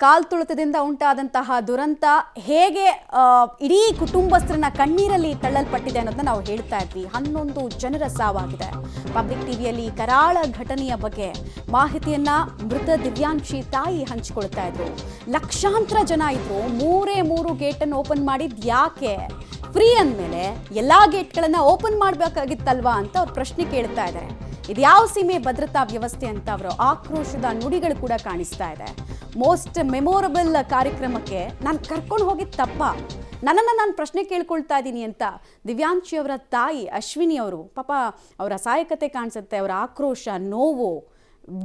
ಕಾಲ್ ತುಳಿತದಿಂದ ಉಂಟಾದಂತಹ ದುರಂತ ಹೇಗೆ ಇಡೀ ಕುಟುಂಬಸ್ಥರನ್ನ ಕಣ್ಣೀರಲ್ಲಿ ತಳ್ಳಲ್ಪಟ್ಟಿದೆ ಅನ್ನೋದನ್ನ ನಾವು ಹೇಳ್ತಾ ಇದ್ವಿ. 11 ಜನರ ಸಾವಾಗಿದೆ. ಪಬ್ಲಿಕ್ ಟಿವಿಯಲ್ಲಿ ಕರಾಳ ಘಟನೆಯ ಬಗ್ಗೆ ಮಾಹಿತಿಯನ್ನ ಮೃತ ದಿವ್ಯಾಂಶಿ ತಾಯಿ ಹಂಚಿಕೊಳ್ತಾ ಇದ್ರು. ಲಕ್ಷಾಂತರ ಜನ ಇದ್ರು. 3 ಗೇಟನ್ನು ಓಪನ್ ಮಾಡಿದ್ ಯಾಕೆ? ಫ್ರೀ ಅಂದಮೇಲೆ ಎಲ್ಲಾ ಗೇಟ್ಗಳನ್ನ ಓಪನ್ ಮಾಡಬೇಕಾಗಿತ್ತಲ್ವಾ ಅಂತ ಅವ್ರು ಪ್ರಶ್ನೆ ಕೇಳ್ತಾ ಇದ್ದಾರೆ. ಇದ್ಯಾವ ಸೀಮೆ ಭದ್ರತಾ ವ್ಯವಸ್ಥೆ ಅಂತ ಅವರ ಆಕ್ರೋಶದ ನುಡಿಗಳು ಕೂಡ ಕಾಣಿಸ್ತಾ ಇದೆ. ಮೋಸ್ಟ್ ಮೆಮೊರಬಲ್ ಕಾರ್ಯಕ್ರಮಕ್ಕೆ ನಾನು ಕರ್ಕೊಂಡು ಹೋಗಿದ್ದು ತಪ್ಪ, ನನ್ನನ್ನು ನಾನು ಪ್ರಶ್ನೆ ಕೇಳ್ಕೊಳ್ತಾ ಇದ್ದೀನಿ ಅಂತ ದಿವ್ಯಾಂಶಿ ಅವರ ತಾಯಿ ಅಶ್ವಿನಿ ಅವರು ಪಾಪ ಅವರ ಅಸಹಾಯಕತೆ ಕಾಣಿಸುತ್ತೆ. ಅವರ ಆಕ್ರೋಶ, ನೋವು,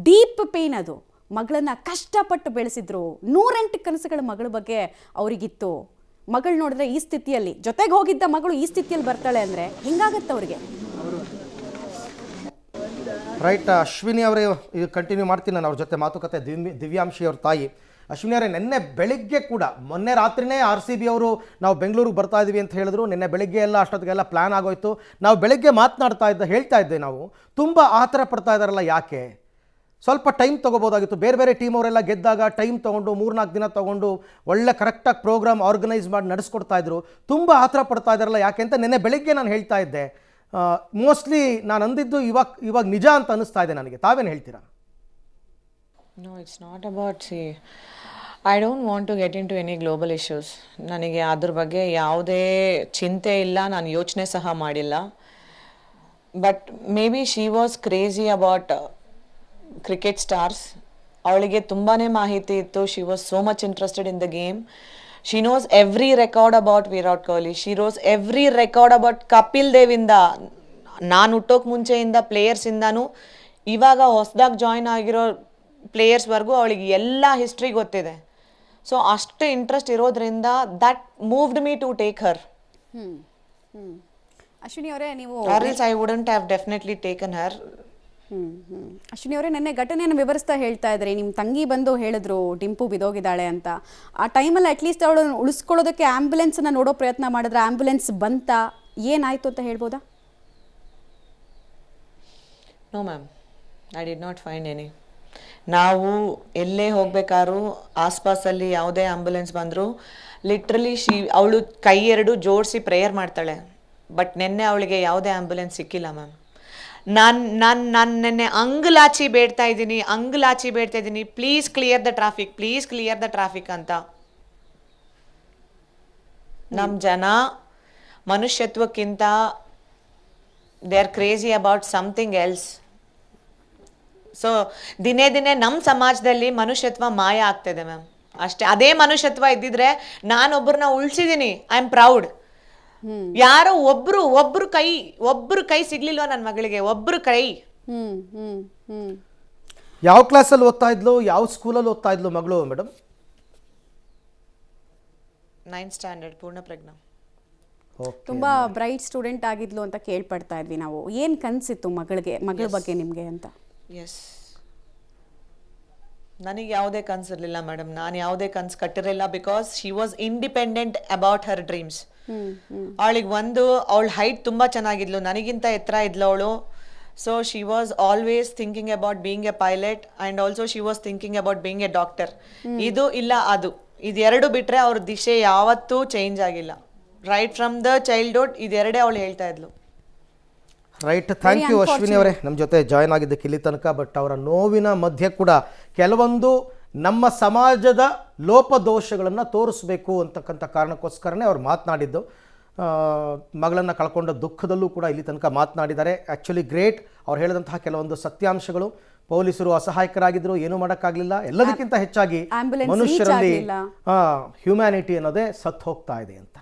ಡೀಪ್ ಪೇನ್ ಅದು. ಮಗಳನ್ನ ಕಷ್ಟಪಟ್ಟು ಬೆಳೆಸಿದ್ರು. 108 ಕನಸುಗಳ ಮಗಳ ಬಗ್ಗೆ ಅವರಿಗಿತ್ತು. ಮಗಳು ನೋಡಿದ್ರೆ ಈ ಸ್ಥಿತಿಯಲ್ಲಿ, ಜೊತೆಗೆ ಹೋಗಿದ್ದ ಮಗಳು ಈ ಸ್ಥಿತಿಯಲ್ಲಿ ಬರ್ತಾಳೆ ಅಂದರೆ ಹೆಂಗಾಗತ್ತೆ ಅವ್ರಿಗೆ? ರೈಟ್, ಅಶ್ವಿನಿ ಅವರೇ ಇದು ಕಂಟಿನ್ಯೂ ಮಾಡ್ತೀನಿ ನಾನು ಅವ್ರ ಜೊತೆ ಮಾತುಕತೆ. ದಿವ್ಯಾಂಶಿ ಅವ್ರ ತಾಯಿ ಅಶ್ವಿನಿ ಅವರೇ, ನಿನ್ನೆ ಬೆಳಿಗ್ಗೆ ಕೂಡ, ಮೊನ್ನೆ ರಾತ್ರಿನೇ RCB ಅವರು ನಾವು ಬೆಂಗಳೂರಿಗೆ ಬರ್ತಾ ಇದ್ದೀವಿ ಅಂತ ಹೇಳಿದ್ರು. ನಿನ್ನೆ ಬೆಳಿಗ್ಗೆ ಎಲ್ಲ ಅಷ್ಟೊತ್ತಿಗೆಲ್ಲ ಪ್ಲ್ಯಾನ್ ಆಗೋಯ್ತು. ನಾವು ಬೆಳಿಗ್ಗೆ ಹೇಳ್ತಾ ಇದ್ದೆ ನಾವು ತುಂಬ ಆತರ ಪಡ್ತಾ ಇದ್ದಾರಲ್ಲ ಯಾಕೆ? ಸ್ವಲ್ಪ ಟೈಮ್ ತೊಗೋಬೋದಾಗಿತ್ತು. ಬೇರೆ ಟೀಮ್ ಅವರೆಲ್ಲ ಗೆದ್ದಾಗ ಟೈಮ್ ತೊಗೊಂಡು 3-4 ದಿನ ತೊಗೊಂಡು ಒಳ್ಳೆ ಕರೆಕ್ಟಾಗಿ ಪ್ರೋಗ್ರಾಮ್ ಆರ್ಗನೈಸ್ ಮಾಡಿ ನಡೆಸ್ಕೊಡ್ತಾಯಿದ್ರು. ತುಂಬ ಆತರ ಪಡ್ತಾ ಇದ್ದಾರಲ್ಲ ಯಾಕೆ ಅಂತ ನಿನ್ನೆ ಬೆಳಿಗ್ಗೆ ನಾನು ಹೇಳ್ತಾ ಇದ್ದೆ. ಮೋಸ್ಟ್ಲಿ ನಾನು ಅಂದಿದ್ದು ಇವಾಗ ನಿಜ ಅಂತ ಅನ್ನಿಸ್ತಾ ಇದೆ ನನಗೆ. ತಾವೇನು ಹೇಳ್ತೀರಾ? No, it's not about, see, I don't want to get into any global issues. ನನಗೆ ಅದ್ರ ಬಗ್ಗೆ ಯಾವುದೇ ಚಿಂತೆ ಇಲ್ಲ, ನಾನು ಯೋಚನೆ ಸಹ ಮಾಡಿಲ್ಲ. But may be she was crazy about cricket stars. ಅವಳಿಗೆ ತುಂಬಾ ಮಾಹಿತಿ ಇತ್ತು. She was so much interested in the game. She knows every record about Virat Kohli. She knows every record about Kapil ದೇವಿಂದ, ನಾನು ಹುಟ್ಟೋಕೆ ಮುಂಚೆಯಿಂದ ಪ್ಲೇಯರ್ಸಿಂದನೂ ಇವಾಗ ಹೊಸದಾಗಿ ಜಾಯ್ನ್ ಆಗಿರೋ ಪ್ಲೇಯರ್ಸ್ವರೆಗೂ ಅವಳಿಗೆ ಎಲ್ಲ ಹಿಸ್ಟ್ರಿ ಗೊತ್ತಿದೆ. ಸೊ ಅಷ್ಟು ಇಂಟ್ರೆಸ್ಟ್ ಇರೋದ್ರಿಂದ that moved me to take her. Ashwini ಅವರೇ, ನೀವು I wouldn't have definitely taken her. Ashwini ಅವರೇ, ನೆನ್ನೆ ಘಟನೆಯನ್ನು ವಿವರಿಸ್ತಾ ಹೇಳ್ತಾ ಇದ್ರಿ. ನಿಮ್ಮ ತಂಗಿ ಬಂದು ಹೇಳಿದ್ರು ಡಿಂಪು ಬಿದೋಗಿದ್ದಾಳೆ ಅಂತ. ಆ ಟೈಮಲ್ಲಿ ಅಟ್ಲೀಸ್ಟ್ ಅವಳು ಉಳಿಸ್ಕೊಳ್ಳೋದಕ್ಕೆ ಆ್ಯಂಬುಲೆನ್ಸನ್ನು ನೋಡೋ ಪ್ರಯತ್ನ ಮಾಡಿದ್ರೆ ಆ್ಯಂಬುಲೆನ್ಸ್ ಬಂತ? ಏನಾಯಿತು ಅಂತ ಹೇಳ್ಬೋದಾ? No ma'am, I did not find any. ನಾವು ಎಲ್ಲೇ ಹೋಗ್ಬೇಕಾದ್ರೂ ಆಸ್ಪಾಸಲ್ಲಿ ಯಾವುದೇ ಆಂಬ್ಯುಲೆನ್ಸ್ ಬಂದರೂ ಲಿಟ್ರಲಿ ಅವಳು ಕೈ 2 ಜೋಡಿಸಿ ಪ್ರೇಯರ್ ಮಾಡ್ತಾಳೆ. ಬಟ್ ನಿನ್ನೆ ಅವಳಿಗೆ ಯಾವುದೇ ಆಂಬ್ಯುಲೆನ್ಸ್ ಸಿಕ್ಕಿಲ್ಲ ಮ್ಯಾಮ್. ನಾನು ನೆನ್ನೆ ಅಂಗಲಾಚಿ ಬೇಡ್ತಾ ಇದ್ದೀನಿ, ಪ್ಲೀಸ್ ಕ್ಲಿಯರ್ ದ ಟ್ರಾಫಿಕ್ ಅಂತ. ನಮ್ಮ ಜನ ಮನುಷ್ಯತ್ವಕ್ಕಿಂತ they are crazy about something else. So ದಿನೇ ನಮ್ಮ ಸಮಾಜದಲ್ಲಿ ಮನುಷ್ಯತ್ವ ಮಾಯ ಆಗ್ತಿದೆ ಮ್ಯಾಮ್. ಅಷ್ಟೇ. ಅದೇ ಮನುಷ್ಯತ್ವ ಇದ್ದಿದ್ರೆ ನಾನೊಬ್ಬರನ್ನ ಉಳಿಸಿದ್ದೀನಿ, ಐ ಆಮ್ ಪ್ರೌಡ್. ಯಾರೋ ಒಬ್ರು ಕೈ ಸಿಗ್ಲಿಲ್ವಾ ನನ್ನ ಮಗಳಿಗೆ? ಒಬ್ರು ಕೈ. ಯಾವ ಕ್ಲಾಸಲ್ಲಿ ಓದ್ತಾ ಇದ್ಲು? ಯಾವ ಸ್ಕೂಲಲ್ಲಿ ಓದ್ತಾ ಇದ್ಲು ಮಗಳು ಮೇಡಮ್? 9th ಸ್ಟ್ಯಾಂಡರ್ಡ್, ಪೂರ್ಣ ಪ್ರಜ್ಞಾ. ತುಂಬಾ ಬ್ರೈಟ್ ಸ್ಟೂಡೆಂಟ್ ಆಗಿದ್ಲು ಅಂತ ಕೇಳ್ಪಡ್ತಾ ಇದ್ವಿ ನಾವು. ಏನ್ ಕನ್ಸಿತ್ತು ಮಗಳ ಬಗ್ಗೆ ನಿಮ್ಗೆ ಅಂತ? ಎಸ್, ನನಗೆ ಯಾವುದೇ ಕನಸಿರಲಿಲ್ಲ ಮೇಡಮ್. ನಾನು ಯಾವುದೇ ಕನಸು ಕಟ್ಟಿರಲಿಲ್ಲ. Because she was independent about her dreams. ಅವಳಿಗೆ ಅವಳ ಹೈಟ್ ತುಂಬ ಚೆನ್ನಾಗಿದ್ಲು, ನನಗಿಂತ ಎತ್ತರ ಇದ್ಲು ಅವಳು. So she was always thinking about being a pilot and also she was thinking about being a doctor. ಇದು ಇಲ್ಲ ಅದು, ಇದೆರಡು ಬಿಟ್ಟರೆ ಅವ್ರ ದಿಶೆ ಯಾವತ್ತೂ ಚೇಂಜ್ ಆಗಿಲ್ಲ. ರೈಟ್ ಫ್ರಮ್ ದ ಚೈಲ್ಡ್ಹುಡ್ ಇದೆರಡೇ ಅವಳು ಹೇಳ್ತಾ ಇದ್ಲು. ರೈಟ್, ಥ್ಯಾಂಕ್ ಯು ಅಶ್ವಿನಿ ಅವರೇ ನಮ್ಮ ಜೊತೆ ಜಾಯ್ನ್ ಆಗಿದ್ದಕ್ಕೆ ಇಲ್ಲಿ ತನಕ. ಬಟ್ ಅವರ ನೋವಿನ ಮಧ್ಯೆ ಕೂಡ ಕೆಲವೊಂದು ನಮ್ಮ ಸಮಾಜದ ಲೋಪದೋಷಗಳನ್ನು ತೋರಿಸ್ಬೇಕು ಅಂತಕ್ಕಂಥ ಕಾರಣಕ್ಕೋಸ್ಕರನೇ ಅವ್ರು ಮಾತನಾಡಿದ್ದು. ಮಗಳನ್ನು ಕಳ್ಕೊಂಡ ದುಃಖದಲ್ಲೂ ಕೂಡ ಇಲ್ಲಿ ತನಕ ಮಾತನಾಡಿದ್ದಾರೆ. Actually great. ಅವ್ರು ಹೇಳಿದಂತಹ ಕೆಲವೊಂದು ಸತ್ಯಾಂಶಗಳು, ಪೊಲೀಸರು ಅಸಹಾಯಕರಾಗಿದ್ದರು, ಏನೂ ಮಾಡೋಕ್ಕಾಗಲಿಲ್ಲ. ಎಲ್ಲದಕ್ಕಿಂತ ಹೆಚ್ಚಾಗಿ ಮನುಷ್ಯರಲ್ಲಿ ಹ್ಯುಮ್ಯಾನಿಟಿ ಅನ್ನೋದೇ ಸತ್ತು ಹೋಗ್ತಾ ಇದೆ ಅಂತ.